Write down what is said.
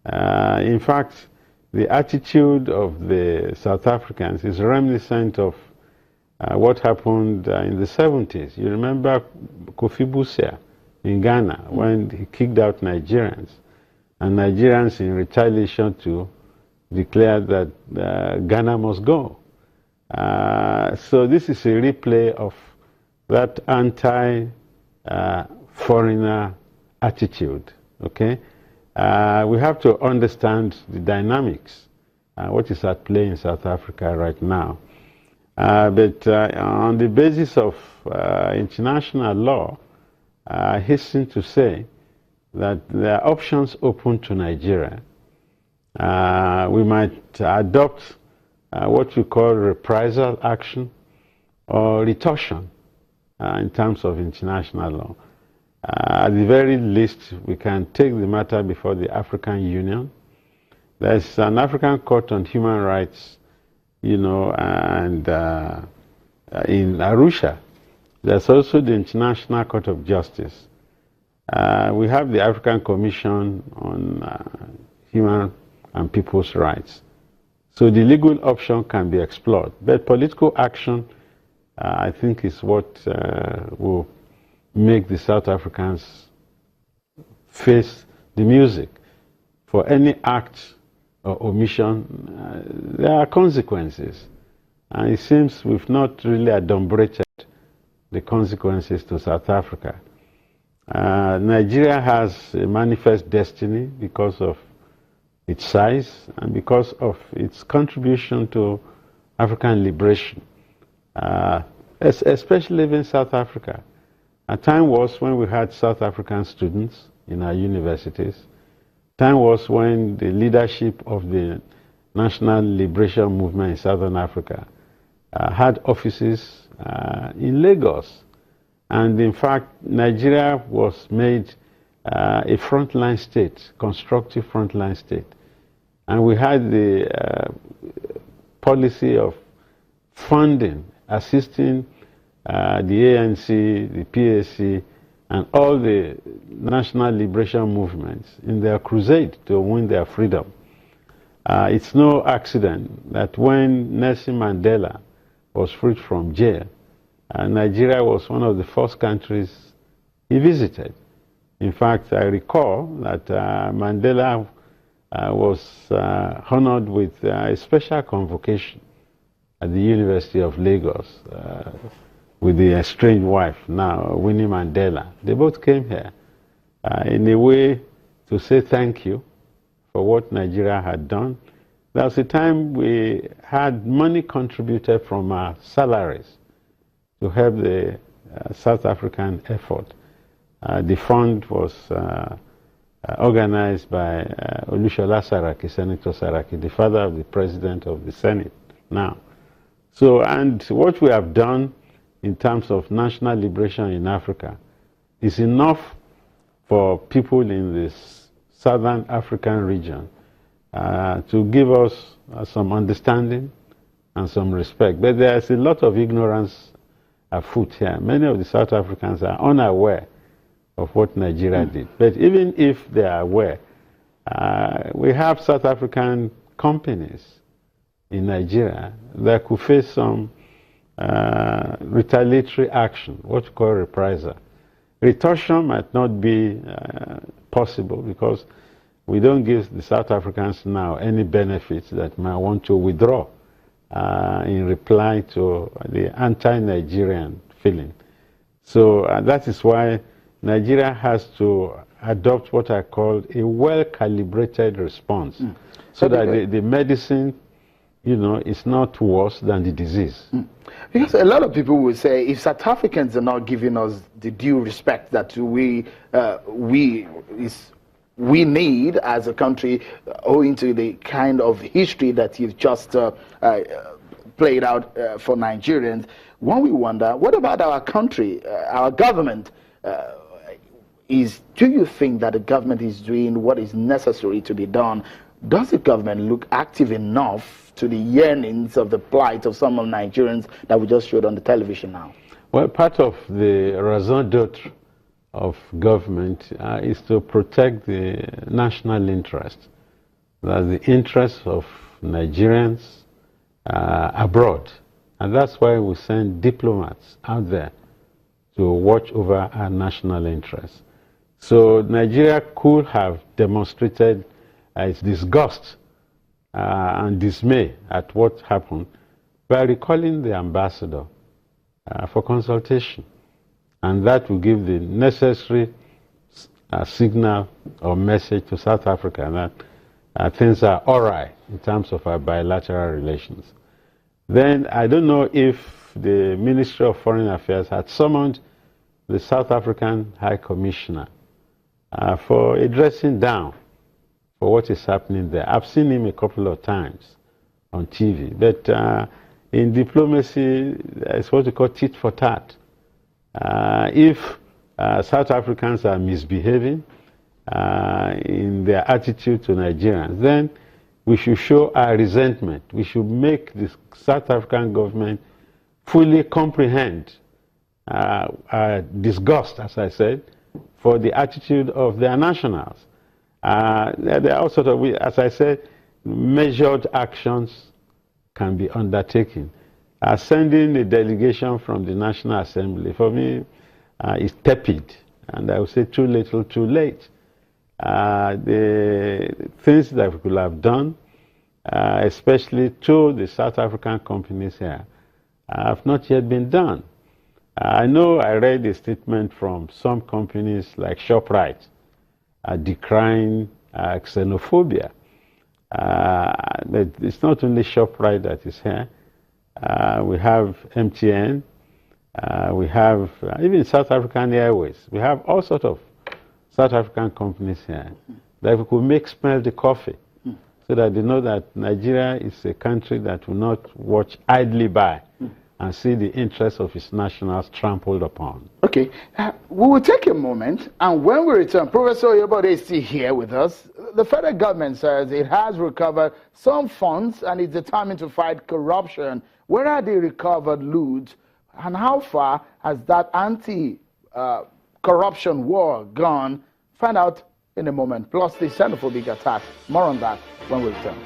In fact, the attitude of the South Africans is reminiscent of what happened in the 70s. You remember Kofi Busia in Ghana when he kicked out Nigerians, and Nigerians in retaliation to declared that Ghana must go. So this is a replay of that anti-foreigner attitude, okay? We have to understand the dynamics, what is at play in South Africa right now. But on the basis of international law, I hasten to say that there are options open to Nigeria. We might adopt what we call reprisal action or retortion in terms of international law. At the very least, we can take the matter before the African Union. There's an African Court on Human Rights, you know, and in Arusha. There's also the International Court of Justice. We have the African Commission on Human and People's Rights. So the legal option can be explored. But political action, I think, is what will make the South Africans face the music. For any act or omission, there are consequences. And it seems we've not really adumbrated the consequences to South Africa. Nigeria has a manifest destiny because of its size and because of its contribution to African liberation, especially in South Africa. A time was when we had South African students in our universities. Time was when the leadership of the National Liberation Movement in Southern Africa had offices in Lagos. And in fact, Nigeria was made a frontline state, constructive frontline state. And we had the policy of funding, assisting the ANC, the PAC, and all the national liberation movements in their crusade to win their freedom. It's no accident that when Nelson Mandela was freed from jail, Nigeria was one of the first countries he visited. In fact, I recall that Mandela was honored with a special convocation at the University of Lagos with the estranged wife, now Winnie Mandela. They both came here in a way to say thank you for what Nigeria had done. There was a time we had money contributed from our salaries to help the South African effort. The fund was organized by Olusola Saraki, Senator Saraki, the father of the president of the Senate now. So, and what we have done in terms of national liberation in Africa is enough for people in this southern African region to give us some understanding and some respect. But there's a lot of ignorance afoot here. Many of the South Africans are unaware of what Nigeria did. But even if they are aware, we have South African companies in Nigeria that could face some retaliatory action, what we call reprisal. Retortion might not be possible because we don't give the South Africans now any benefits that might want to withdraw in reply to the anti-Nigerian feeling. So that is why Nigeria has to adopt what I call a well-calibrated response so that the medicine, you know, is not worse than the disease. Because a lot of people will say if South Africans are not giving us the due respect that we need as a country, owing to the kind of history that you've just played out for Nigerians, one we wonder, what about our country, our government? Do you think that the government is doing what is necessary to be done? Does the government look active enough to the yearnings of the plight of some of Nigerians that we just showed on the television now? Well, part of the raison d'etre of government is to protect the national interest. That's the interests of Nigerians abroad. And that's why we send diplomats out there to watch over our national interests. So Nigeria could have demonstrated its disgust and dismay at what happened by recalling the ambassador for consultation. And that will give the necessary signal or message to South Africa that things are all right in terms of our bilateral relations. Then I don't know if the Ministry of Foreign Affairs had summoned the South African High Commissioner for a dressing down for what is happening there. I've seen him a couple of times on TV, but in diplomacy, it's what we call tit for tat. If South Africans are misbehaving in their attitude to Nigerians, then we should show our resentment. We should make the South African government fully comprehend our disgust, as I said, for the attitude of their nationals. There are all sorts of, as I said, measured actions can be undertaken. Sending a delegation from the National Assembly, for me, is tepid, and I would say too little, too late. The things that we could have done, especially to the South African companies here, have not yet been done. I know I read a statement from some companies like ShopRite decrying xenophobia. But it's not only ShopRite that is here. We have MTN, we have even South African Airways. We have all sorts of South African companies here that we could make smell the coffee so that they know that Nigeria is a country that will not watch idly by and see the interests of its nationals trampled upon. Okay, we will take a moment, and when we return, Professor Oyebode is still here with us. The federal government says it has recovered some funds and is determined to fight corruption. Where are the recovered loot, and how far has that anti-corruption war gone? Find out in a moment. Plus the xenophobic attack. More on that when we return.